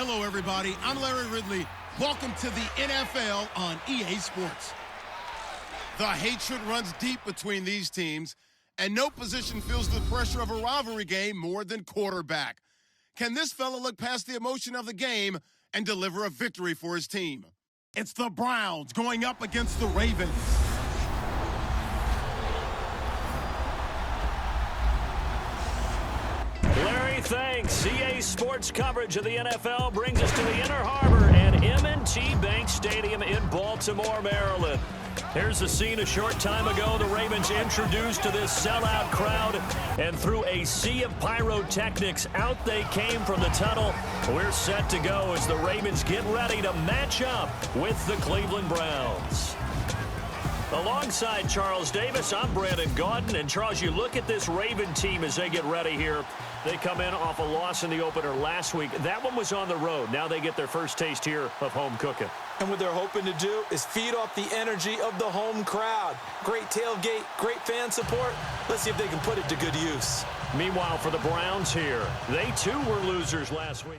Hello, everybody. I'm Larry Ridley. Welcome to the NFL on EA Sports. The hatred runs deep between these teams, and no position feels the pressure of a rivalry game more than quarterback. Can this fella look past the emotion of the game and deliver a victory for his team? It's the Browns going up against the Ravens. Larry, thanks. EA Sports coverage of the NFL brings us to the Inner Harbor and M&T Bank Stadium in Baltimore, Maryland. Here's the scene a short time ago. The Ravens introduced to this sellout crowd, and through a sea of pyrotechnics, out they came from the tunnel. We're set to go as the Ravens get ready to match up with the Cleveland Browns. Alongside Charles Davis, I'm Brandon Gaudin. And Charles, you look at this Raven team as they get ready here. They come in off a loss in the opener last week. That one was on the road. Now they get their first taste here of home cooking. And what they're hoping to do is feed off the energy of the home crowd. Great tailgate, great fan support. Let's see if they can put it to good use. Meanwhile, for the Browns here, they too were losers last week.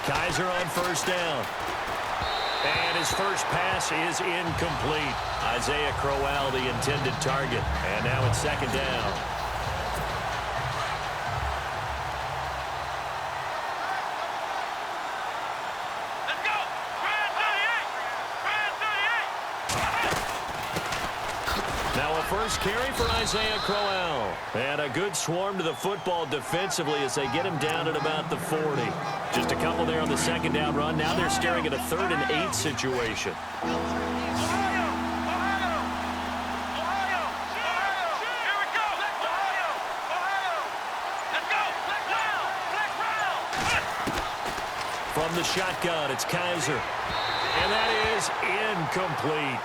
Kizer on first down. And his first pass is incomplete. Isaiah Crowell, the intended target. And now it's second down. Let's go! Brand 38! Now a first carry for Isaiah Crowell. And a good swarm to the football defensively as they get him down at about the 40. Just a couple there on the second down run. Now they're staring at a 3rd and 8 situation. From the shotgun, it's Kizer. And that is incomplete.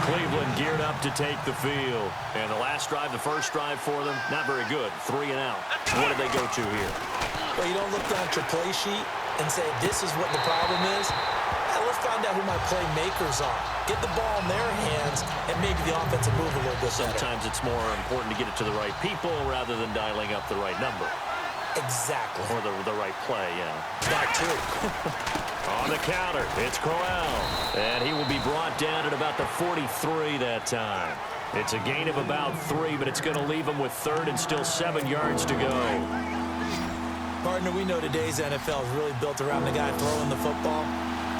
Cleveland geared up to take the field. And the last drive, the first drive for them, not very good. 3 and out. What did they go to here? Well, you don't look down at your play sheet and say, this is what the problem is. Let's find out who my playmakers are. Get the ball in their hands, and maybe the offense will move a little bit better. Sometimes it's more important to get it to the right people rather than dialing up the right number. Exactly. Or the right play, yeah. That too. On the counter, it's Crowell. And he will be brought down at about the 43 that time. It's a gain of about 3, but it's going to leave him with 3rd and still 7 yards to go. Partner, we know today's NFL is really built around the guy throwing the football.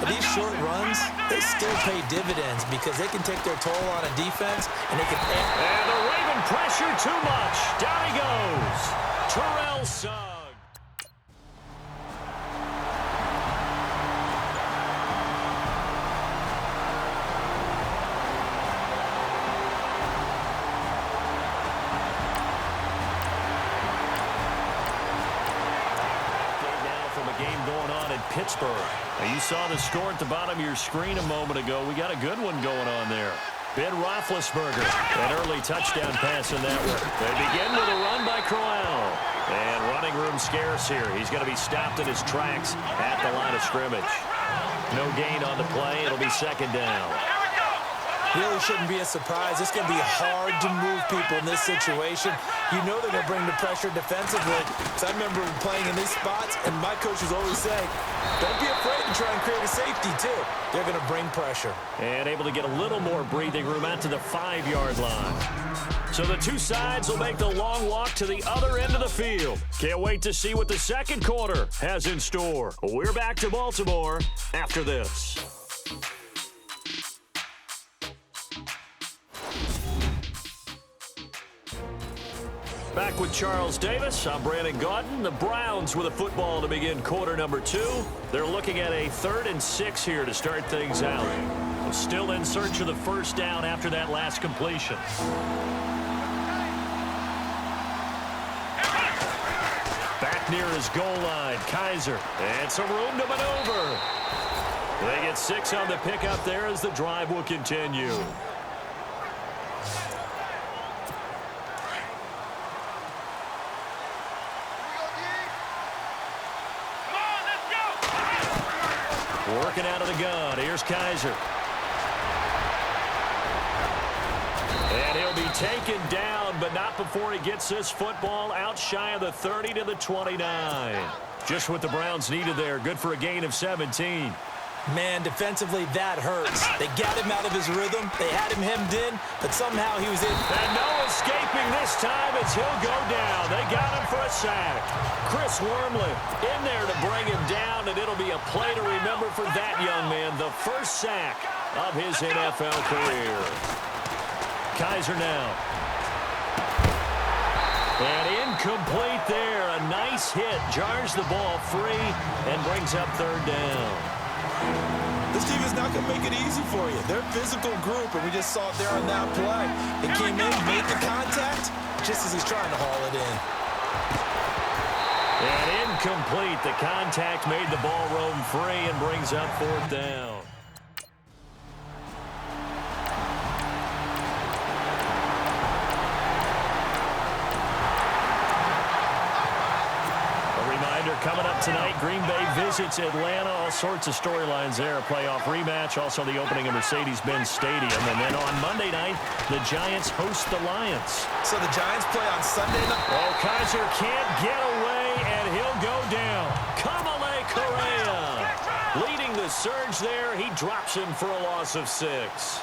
But these short runs, they still pay dividends because they can take their toll on a defense, and they can... And the Raven pressure too much. Down he goes. Terrell Suggs. Pittsburgh. Now you saw the score at the bottom of your screen a moment ago. We got a good one going on there. Ben Roethlisberger, an early touchdown pass in that one. They begin with a run by Crowell. And running room scarce here. He's going to be stopped in his tracks at the line of scrimmage. No gain on the play. It'll be second down. Really shouldn't be a surprise. It's going to be hard to move people in this situation. You know they're going to bring the pressure defensively. So I remember playing in these spots, and my coaches always say, don't be afraid to try and create a safety, too. They're going to bring pressure. And able to get a little more breathing room out to the 5-yard line. So the two sides will make the long walk to the other end of the field. Can't wait to see what the second quarter has in store. We're back to Baltimore after this. Back with Charles Davis. I'm Brandon Gaudin. The Browns with a football to begin quarter number 2. They're looking at a 3rd and 6 here to start things out. still in search of the first down after that last completion. Back near his goal line, Kizer. And some room to maneuver. They get 6 on the pickup there as the drive will continue. Working out of the gun. Here's Kizer. And he'll be taken down, but not before he gets this football out shy of the 30 to the 29. Just what the Browns needed there. Good for a gain of 17. Man, defensively, that hurts. They got him out of his rhythm. They had him hemmed in, but somehow he was in. And no escaping this time as he'll go down. They got him for a sack. Chris Wormley in there to bring him down, and it'll be a play to remember for that young man. The first sack of his NFL career. Kizer now. And incomplete there. A nice hit. Jars the ball free and brings up third down. This team is not going to make it easy for you. They're a physical group, and we just saw it there on that play. They came in, made the contact, just as he's trying to haul it in. And incomplete. The contact made the ball roam free and brings up fourth down. Coming up tonight, Green Bay visits Atlanta. All sorts of storylines there. A playoff rematch. Also the opening of Mercedes-Benz Stadium. And then on Monday night, the Giants host the Lions. So the Giants play on Sunday night. Oh, Kizer can't get away, and he'll go down. Kamale Correa leading the surge there. He drops him for a loss of 6.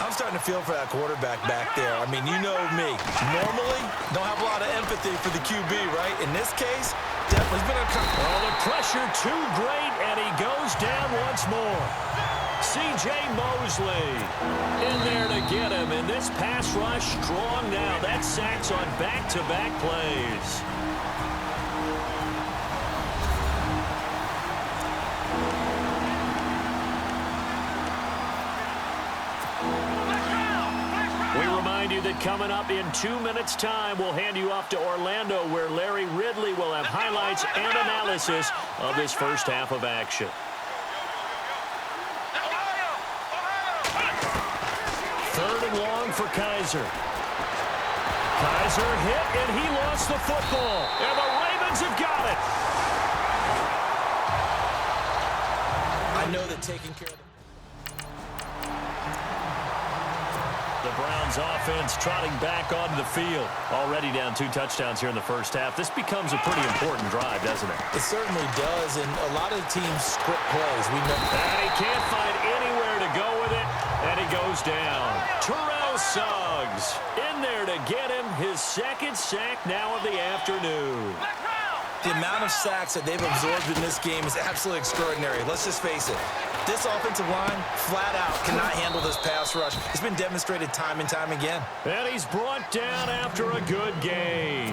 I'm starting to feel for that quarterback back there. I mean, you know me. Normally, don't have a lot of empathy for the QB, right? In this case, definitely been a... Oh, the pressure too great, and he goes down once more. C.J. Mosley in there to get him, and this pass rush strong now. That sacks on back-to-back plays. That coming up in 2 minutes' time, we'll hand you off to Orlando, where Larry Ridley will have highlights and analysis of this first half of action. Third and long for Kizer. Kizer hit, and he lost the football. And the Ravens have got it. I know that taking care of the... The Browns offense trotting back onto the field. Already down 2 touchdowns here in the first half. This becomes a pretty important drive, doesn't it? It certainly does, and a lot of the teams script plays. We know. And he can't find anywhere to go with it, and he goes down. Terrell Suggs in there to get him his second sack now of the afternoon. The amount of sacks that they've absorbed in this game is absolutely extraordinary. Let's just face it. This offensive line, flat out, cannot handle this pass rush. It's been demonstrated time and time again. And he's brought down after a good gain.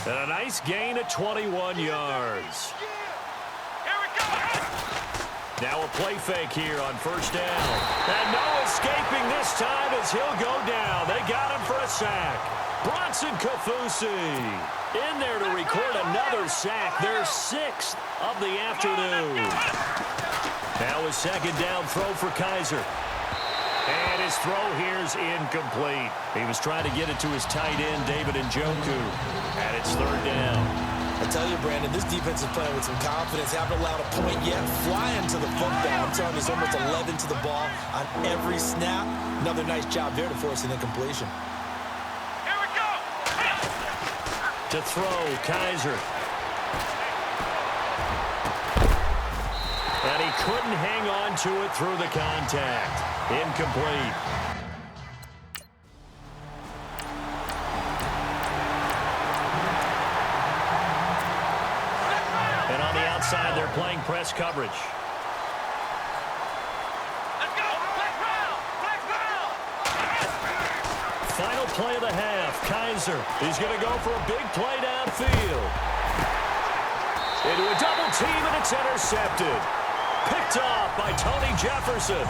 And a nice gain of 21 yards. Now a play fake here on first down. And no escaping this time as he'll go down. They got him for a sack. Bronson Kafusi in there to record another sack. Their 6th of the afternoon. Now a second down throw for Kizer. And his throw here's incomplete. He was trying to get it to his tight end, David Njoku. And it's third down. I tell you, Brandon, this defense is playing with some confidence. Haven't allowed a point yet. Flying to the football. I'm telling you, it's almost 11 to the ball on every snap. Another nice job there to force an incompletion. Here we go. To throw, Kizer. And he couldn't hang on to it through the contact. Incomplete. And on the outside, they're playing press coverage. Let's go. Black round. Black round. Final play of the half. Kizer. He's going to go for a big play downfield. Into a double team, and it's intercepted. Picked off by Tony Jefferson.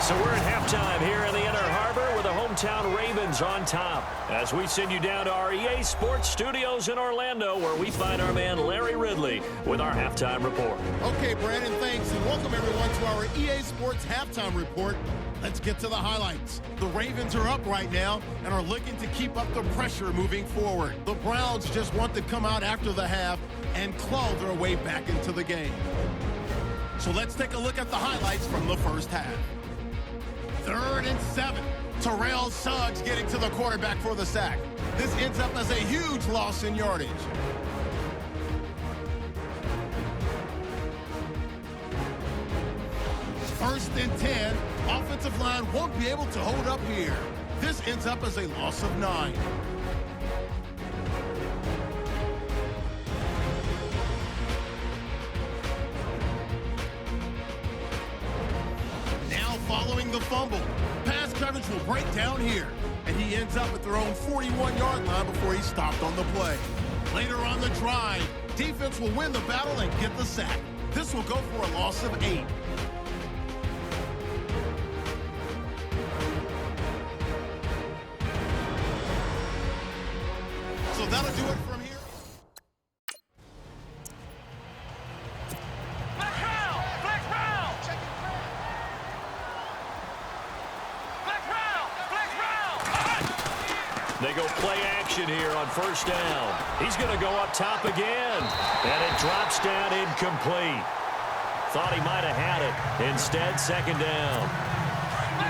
So we're at halftime here in the Inner Harbor with the hometown Ravens on top. As we send you down to our EA Sports Studios in Orlando, where we find our man Larry Ridley with our halftime report. Okay, Brandon, thanks, and welcome everyone to our EA Sports halftime report. Let's get to the highlights. The Ravens are up right now and are looking to keep up the pressure moving forward. The Browns just want to come out after the half and claw their way back into the game. So let's take a look at the highlights from the first half. 3rd and 7. Terrell Suggs getting to the quarterback for the sack. This ends up as a huge loss in yardage. First and 10. Offensive line won't be able to hold up here. This ends up as a loss of 9. Following the fumble, pass coverage will break down here, and he ends up at their own 41-yard line before he's stopped on the play. Later on the drive, defense will win the battle and get the sack. This will go for a loss of 8. So that'll do it from here. They go play action here on first down. He's going to go up top again. And it drops down incomplete. Thought he might have had it. Instead, second down.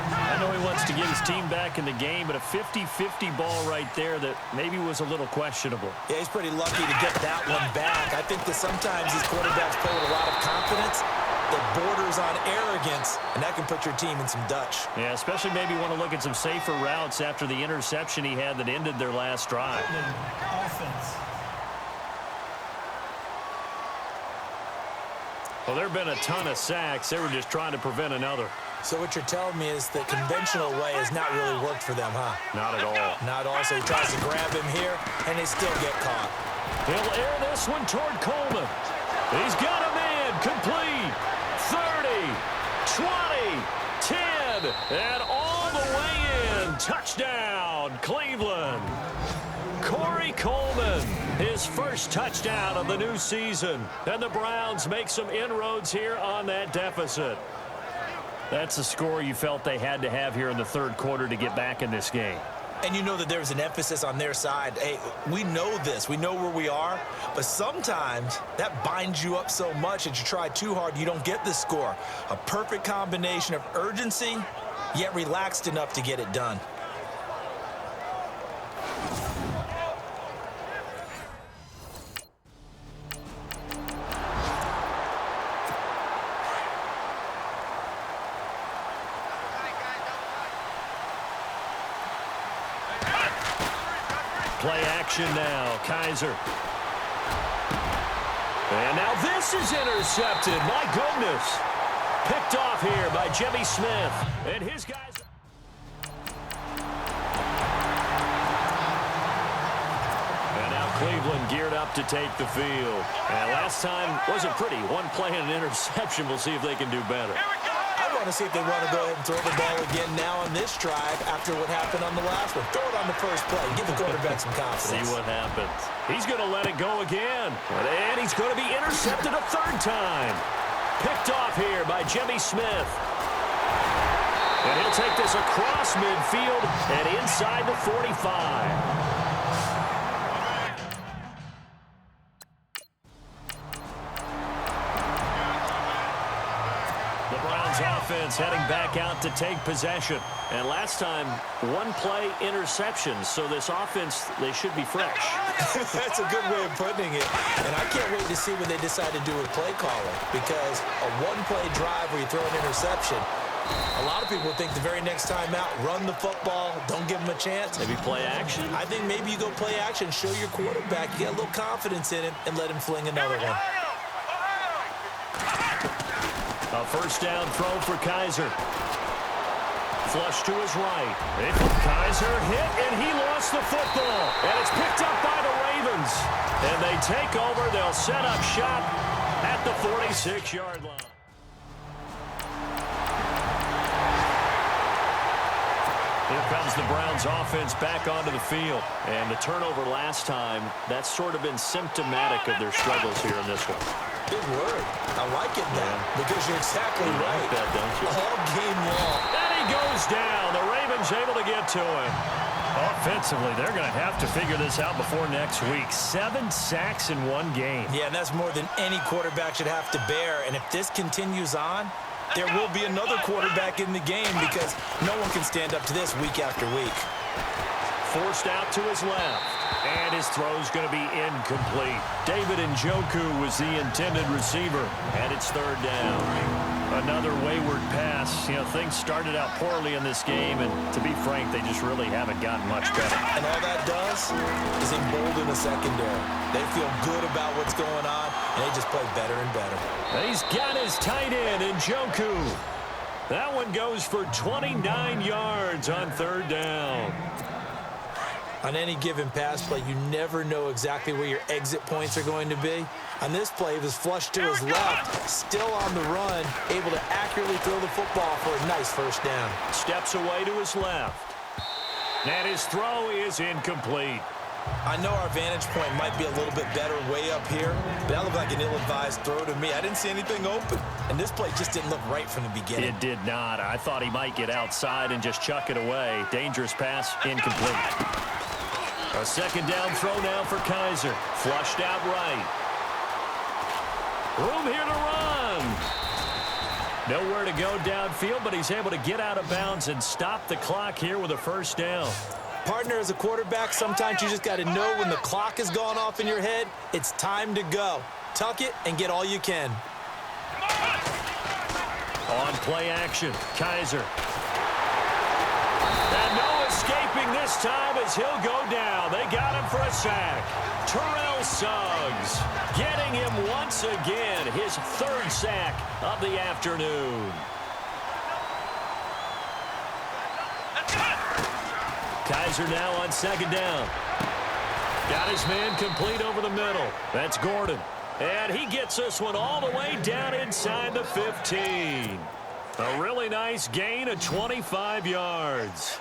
I know he wants to get his team back in the game, but a 50-50 ball right there that maybe was a little questionable. Yeah, he's pretty lucky to get that one back. I think that sometimes these quarterbacks play with a lot of confidence that borders on arrogance, and that can put your team in some Dutch. Yeah, especially maybe want to look at some safer routes after the interception he had that ended their last drive. Offense. Well, there have been a ton of sacks. They were just trying to prevent another. So what you're telling me is the conventional way has not really worked for them, huh? Not at all. Not at all. So he tries to grab him here, and they still get caught. He'll air this one toward Coleman. He's got him in. Complete. 30, 20, 10, and all the way in. Touchdown, Cleveland. Corey Coleman, his first touchdown of the new season. And the Browns make some inroads here on that deficit. That's the score you felt they had to have here in the third quarter to get back in this game. And you know that there's an emphasis on their side. Hey, we know this. We know where we are. But sometimes that binds you up so much that you try too hard, you don't get the score. A perfect combination of urgency, yet relaxed enough to get it done. Play action now, Kizer. And now this is intercepted. My goodness. Picked off here by Jimmy Smith. And his guys. And now Cleveland geared up to take the field. And last time wasn't pretty. One play and an interception. We'll see if they can do better. I want to see if they want to go ahead and throw the ball again now on this drive after what happened on the last one. Throw it on the first play. Give the quarterback some confidence. See what happens. He's going to let it go again. And he's going to be intercepted a third time. Picked off here by Jimmy Smith. And he'll take this across midfield and inside the 45. Offense heading back out to take possession. And last time, one play interception. So this offense, they should be fresh. That's a good way of putting it. And I can't wait to see what they decide to do with play calling. Because a one-play drive where you throw an interception, a lot of people think the very next time out, run the football, don't give them a chance. Maybe play action? I think maybe you go play action, show your quarterback, you get a little confidence in him, and let him fling another one. A first down throw for Kizer. Flush to his right. Kizer hit, and he lost the football. And it's picked up by the Ravens. And they take over. They'll set up shop at the 46-yard line. comes the Browns offense back onto the field. And the turnover last time, that's sort of been symptomatic of their struggles here in this one. Big word. I like it now because you're exactly right. Like that, don't you? All game long. And he goes down. The Ravens able to get to him. Offensively, they're going to have to figure this out before next week. 7 sacks in one game. Yeah, and that's more than any quarterback should have to bear. And if this continues on, there will be another quarterback in the game because no one can stand up to this week after week. Forced out to his left. And his throw's going to be incomplete. David Njoku was the intended receiver. And it's third down. Another wayward pass. You know, things started out poorly in this game, and to be frank, they just really haven't gotten much better. And all that does is embolden the secondary. They feel good about what's going on, and they just play better and better. He's got his tight end, Njoku. That one goes for 29 yards on third down. On any given pass play, you never know exactly where your exit points are going to be. On this play, he was flushed to his left, still on the run, able to accurately throw the football for a nice first down. Steps away to his left. And his throw is incomplete. I know our vantage point might be a little bit better way up here, but that looked like an ill-advised throw to me. I didn't see anything open, and this play just didn't look right from the beginning. It did not. I thought he might get outside and just chuck it away. Dangerous pass, incomplete. A second down throw now for Kizer. Flushed out right. Room here to run. Nowhere to go downfield, but he's able to get out of bounds and stop the clock here with a first down. Partner, as a quarterback, sometimes you just got to know when the clock has gone off in your head, it's time to go. Tuck it and get all you can. On play action, Kizer. And no escaping this time as he'll go down. They got him for a sack. Terrell Suggs getting him once again, his third sack of the afternoon. Kizer now on second down. Got his man complete over the middle. That's Gordon. And he gets this one all the way down inside the 15. A really nice gain of 25 yards.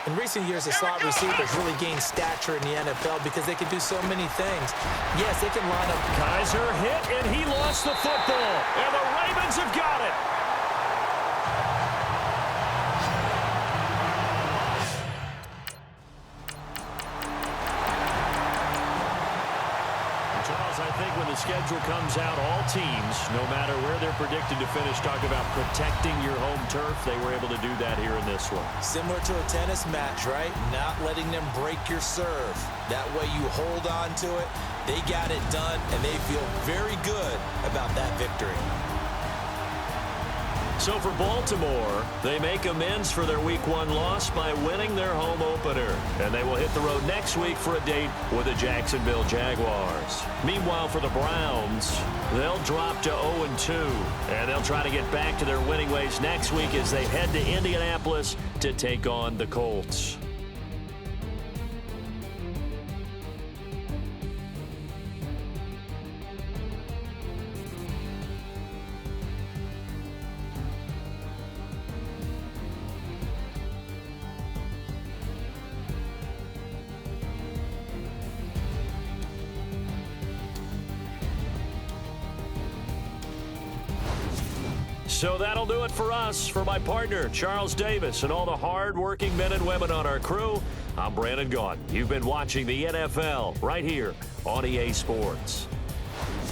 In recent years, the slot receivers really gained stature in the NFL because they can do so many things. Yes, they can line up. Kizer hit, and he lost the football. And the Ravens have got it. I think when the schedule comes out, all teams, no matter where they're predicted to finish, talk about protecting your home turf. They were able to do that here in this one. Similar to a tennis match, right? Not letting them break your serve. That way you hold on to it. They got it done, and they feel very good about that victory. So for Baltimore, they make amends for their Week 1 loss by winning their home opener. And they will hit the road next week for a date with the Jacksonville Jaguars. Meanwhile, for the Browns, they'll drop to 0-2. And they'll try to get back to their winning ways next week as they head to Indianapolis to take on the Colts. So that'll do it for us. For my partner, Charles Davis, and all the hard-working men and women on our crew, I'm Brandon Gaudin. You've been watching the NFL right here on EA Sports.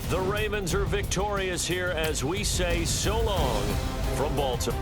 The Ravens are victorious here as we say so long from Baltimore.